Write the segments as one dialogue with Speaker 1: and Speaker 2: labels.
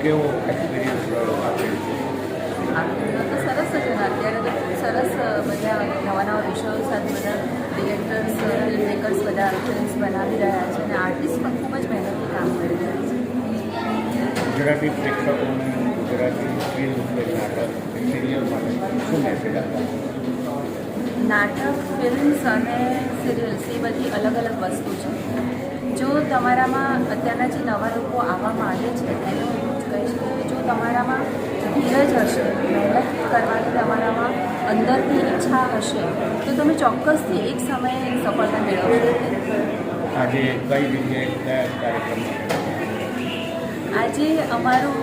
Speaker 1: કેવો એક્સપિરિયન્સ રહ્યો આપે છે?
Speaker 2: તો સરસ જ છે ને. અત્યારે તો ખૂબ સરસ બધા નવા નવા વિષયો સાથે બધા ડિરેક્ટર્સ ફિલ્મ મેકર્સ બધા ફિલ્મ્સ બનાવી રહ્યા છે અને આર્ટિસ્ટ પણ ખૂબ જ મહેનતથી કામ કરી રહ્યા છે.
Speaker 1: ગુજરાતી પ્રેક્ષકોને ગુજરાતી ફિલ્મ કે નાટક કે સિરિયલ માટે શું મેસેજ આપવા?
Speaker 2: નાટક ફિલ્મ્સ અને સિરિયલ્સ એ બધી અલગ અલગ વસ્તુ છે. જો તમારામાં અત્યારના જે નવા લોકો આવવા માંગે છે એને હું એવું જ કહીશ કે જો તમારામાં ધીરજ હશે, મહેનત કરવાની તમારામાં અંદરથી ઈચ્છા હશે તો તમે ચોક્કસથી એક સમયે સફળતા મેળવશો.
Speaker 1: આજે કઈ જગ્યાએ કયા કાર્યક્રમમાં?
Speaker 2: આજે અમારું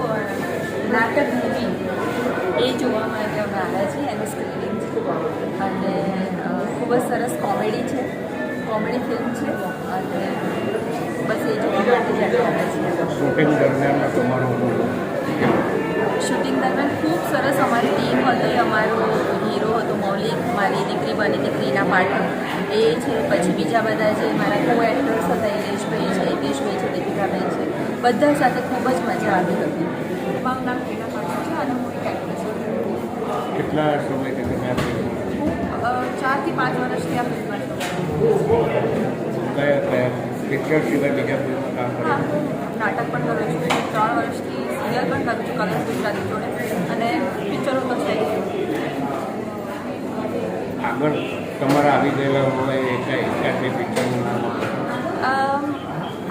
Speaker 2: નાટક મૂવી એ જોવા માટે અમે આવ્યા છીએ. એનું સ્ક્રીનિંગ છે અને ખૂબ જ સરસ કોમેડી છે, કોમેડી ફિલ્મ છે અને બસ એ જોવા માટે જ આવ્યા છીએ.
Speaker 1: શૂટિંગ દરમિયાન તમારો
Speaker 2: શૂટિંગ દરમિયાન ખૂબ સરસ અમારી ટીમ હતી. અમારો હીરો હતો મૌલિક, મારી દીકરી બની દીકરીના પાર્ટનર એ છે, પછી બીજા બધા જે મારા કો એક્ટર્સ હતા ઇલેશભાઈ છે, હિતેશભાઈ છે, દીપિકાભાઈ છે, બધા સાથે ખૂબ જ મજા આવી હતી. મારું નામ ટીના પાર્ટનર છે અને હું એક એક્ટ્રેસ છું.
Speaker 1: કેટલા સમયથી તમે આ ફિલ્મ
Speaker 2: 4 થી 5 વર્ષથી આ ફિલ્મમાં છું.
Speaker 1: કયા કયા પિક્ચર સિવાય બીજા ફિલ્મમાં કામ
Speaker 2: હા,
Speaker 1: કર્યું?
Speaker 2: હું નાટક પણ કરું છું, 3 વર્ષથી સિરિયલ પણ કરું છું કલર્સ ગુજરાતી જોડે અને પિક્ચરો તો છે જ.
Speaker 1: આગળ તમારા આવી ગયેલા હોય એકાદ પિક્ચરનું નામ આપો.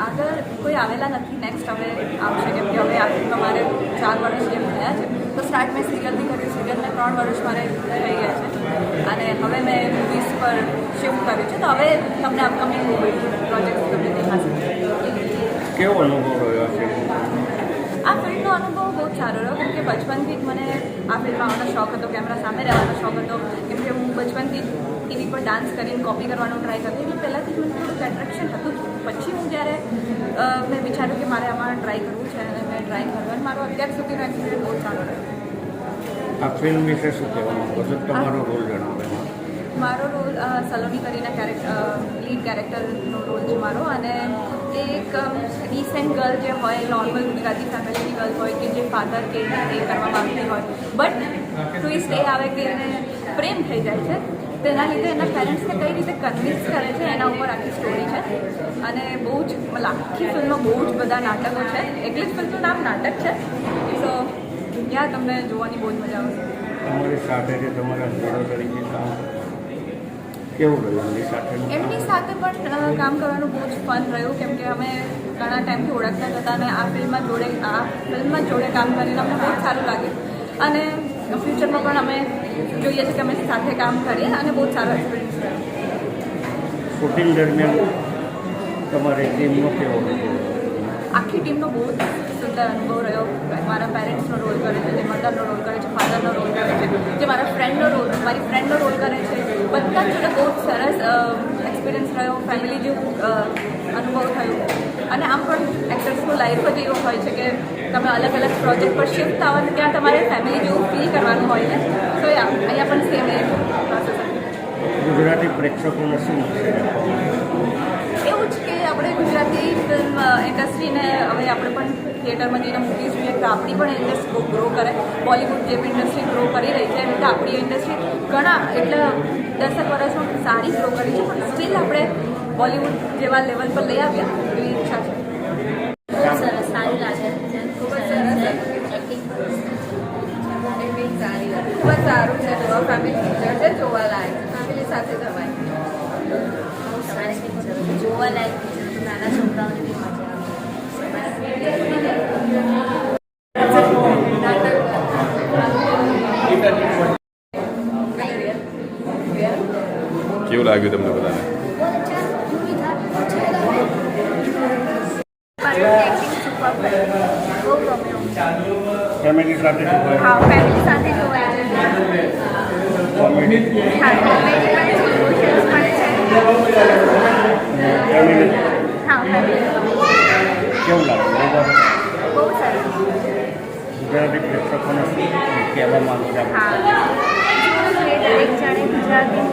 Speaker 2: આગળ કોઈ આવેલા નથી. નેક્સ્ટ હવે આવશે કેમ કે હવે આ તમારે 4 વર્ષ જેમ થયા છે તો સ્ટાર્ટ મેં સિરિયલથી કરી. સિરિયલને 3 વર્ષ મારે થઈ ગયા છે અને હવે મેં મૂવીઝ પર શિફ્ટ કર્યું છે તો હવે તમને અપકમિંગ મૂવી પ્રોજેક્ટ તમને દેખાશે.
Speaker 1: કેવો અનુભવ રહ્યો છે?
Speaker 2: આ ફિલ્મનો અનુભવ બહુ જ સારો રહ્યો કેમ કે બચપનથી જ મને આ ફિલ્મમાં આવવાનો શોખ હતો, કેમેરા સામે રહેવાનો શોખ હતો કેમ કે હું બચપનથી ટીવી પર ડાન્સ કરીને કોપી કરવાનો ટ્રાય કરતી એટલે પહેલાંથી જ મને થોડુંક એટ્રેક્શન હતું. પછી હું જ્યારે મેં વિચાર્યું કે મારે આમાં ટ્રાય કરવું છે અને મેં ટ્રાય કર્યું અને મારો અત્યાર સુધીનો એક્સપિરિયન્સ બહુ સારો રહ્યો.
Speaker 1: આ ફિલ્મ વિશે શું કહેવાનું? બધું તમારો રોલ જણાવે.
Speaker 2: મારો રોલ સલોની કરીને લીડ કેરેક્ટરનો રોલ છે મારો અને એ એક રિસેન્ટ ગર્લ જે હોય, નોર્મલ ગુજરાતી ફેમિલીની ગર્લ હોય કે જે ફાધર કે એ કરવા માંગતી હોય બટ ટ્વિસ્ટ એ આવે કે એને પ્રેમ થઈ જાય છે. તેના લીધે એના પેરેન્ટ્સને કઈ રીતે કન્વિન્સ કરે છે એના ઉપર આખી સ્ટોરી છે અને બહુ જ આખી ફિલ્મમાં બહુ જ બધા નાટકો છે એટલે જ ફિલ્મનું નામ નાટક છે. સો ત્યાં તમને જોવાની બહુ જ મજા આવશે.
Speaker 1: તમારી સાથે જે તમારા હીરો તરીકે કામ કેવું રહ્યું એમની સાથે?
Speaker 2: એમની સાથે પણ કામ કરવાનું બહુ જ ફન રહ્યું કેમ કે અમે ઘણા ટાઈમથી ઓળખતા હતા અને આ ફિલ્મમાં જોડે કામ કરીને અમને બહુ જ સારું લાગ્યું અને ફ્યુચરમાં પણ અમે જોઈએ છીએ કે અમે સાથે કામ કરીએ અને બહુ જ સારો એક્સપિરિયન્સ રહ્યો.
Speaker 1: શૂટિંગ દરમિયાન તમારી ટીમનો કેવો અનુભવ?
Speaker 2: આખી ટીમનો બહુ જ સુંદર અનુભવ રહ્યો. મારા પેરેન્ટ્સનો રોલ કરે છે, જે મધરનો રોલ કરે છે, ફાધરનો રોલ કરે છે, જે મારી ફ્રેન્ડનો રોલ કરે છે, બધા જ જોડે બહુ જ સરસ એક્સપિરિયન્સ રહ્યો. ફેમિલી જેવું અનુભવ થયો અને આમ પણ એક્ટર્સનું લાઈફ જ એવું હોય છે કે તમે અલગ અલગ પ્રોજેક્ટ પર શિફ્ટ આવો ને ત્યાં તમારે ફેમિલી જેવું ફીલ કરવાનું હોય છે. તો અહીંયા પણ સેમ એ પ્રોસેસ હતી.
Speaker 1: ગુજરાતી પ્રેક્ષકોને શું મેસેજ આપવાનું?
Speaker 2: એવું જ કે આપણે ગુજરાતી ફિલ્મ ઇન્ડસ્ટ્રીને હવે આપણે પણ થિયેટરમાં જઈને મૂવી જોઈએ કે આપણી પણ ઇન્ડસ્ટ્રી ગ્રો કરે. બોલિવૂડ જે ઇન્ડસ્ટ્રી ગ્રો કરી રહી છે એટલે આપણી ઇન્ડસ્ટ્રી ઘણા એટલે 10 વર્ષમાં સારી ગ્રો કરી છે પણ સ્ટીલ આપણે બોલિવૂડ જેવા લેવલ પર લઈ આવ્યા એવી ઈચ્છા છે.
Speaker 3: સરસ સારી લાગે છે,
Speaker 2: ખૂબ જ સરસ
Speaker 3: એક્ટિંગ
Speaker 2: સારી ખૂબ જ સારું છે. ફેમિલી પિક્ચર છે, જોવા લાયક ફેમિલી સાથે જવાય.
Speaker 3: બહુ સારી પિક્ચર જોવા લાયક પિક્ચર, નાના છોકરાઓને બી મજા
Speaker 4: કેવું લાગ્યું તમને બધાને?
Speaker 1: ફેમિલી સાથે જોવાય?
Speaker 2: હા, ફેમિલી સાથે જોવાય છે.
Speaker 1: કોમેડી?
Speaker 2: હા, કોમેડી પણ છે, ઇમોશન્સ પણ છે.
Speaker 1: ફેમિલી
Speaker 2: હા, ફેમિલી
Speaker 1: કેવું લાગ્યું?
Speaker 2: બહુ સરસ.
Speaker 1: ગુજરાતી પ્રેક્ષકોને શું કહેવા માંગુ છો?
Speaker 2: હા, દરેક જાણે ગુજરાતી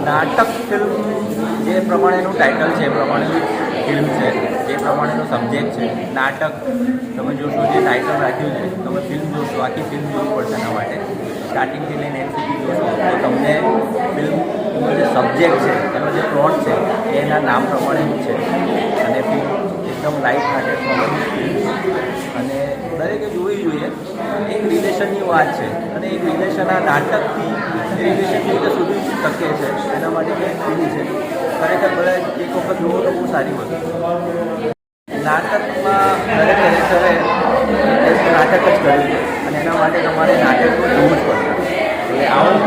Speaker 5: નાટક ફિલ્મ જે પ્રમાણેનું ટાઇટલ છે એ પ્રમાણેની ફિલ્મ છે જે
Speaker 4: પ્રમાણેનો સબ્જેક્ટ છે. નાટક તમે જોશો, જે ટાઇટલ રાખ્યું છે, તમે ફિલ્મ જોશો, આખી ફિલ્મ જોવી પડશે એના માટે. સ્ટાર્ટિંગથી લઈને એન્ડ સુધી જોશો તો તમને ફિલ્મનો જે સબ્જેક્ટ છે, એનો જે પ્લોટ છે એ એના નામ પ્રમાણેનું છે. અને ફિલ્મ એકદમ લાઇટ હાર્ટેડ કોમેડી ફિલ્મ છે અને દરેકે જોવી જોઈએ. એક રિલેશનની વાત છે અને એક રિલેશન આ નાટકથી એ રિલેશન કેવી રીતે સુધી શકે છે એના માટે કંઈક ફિલ્મ છે. ખરેખર બધા એક વખત જુઓ તો બહુ સારી વસ્તુ. નાટકમાં દરેક કેરેક્ટરે નાટક જ કર્યું છે અને એના માટે તમારે નાટક તો જોવું જ પડશે. એટલે આવું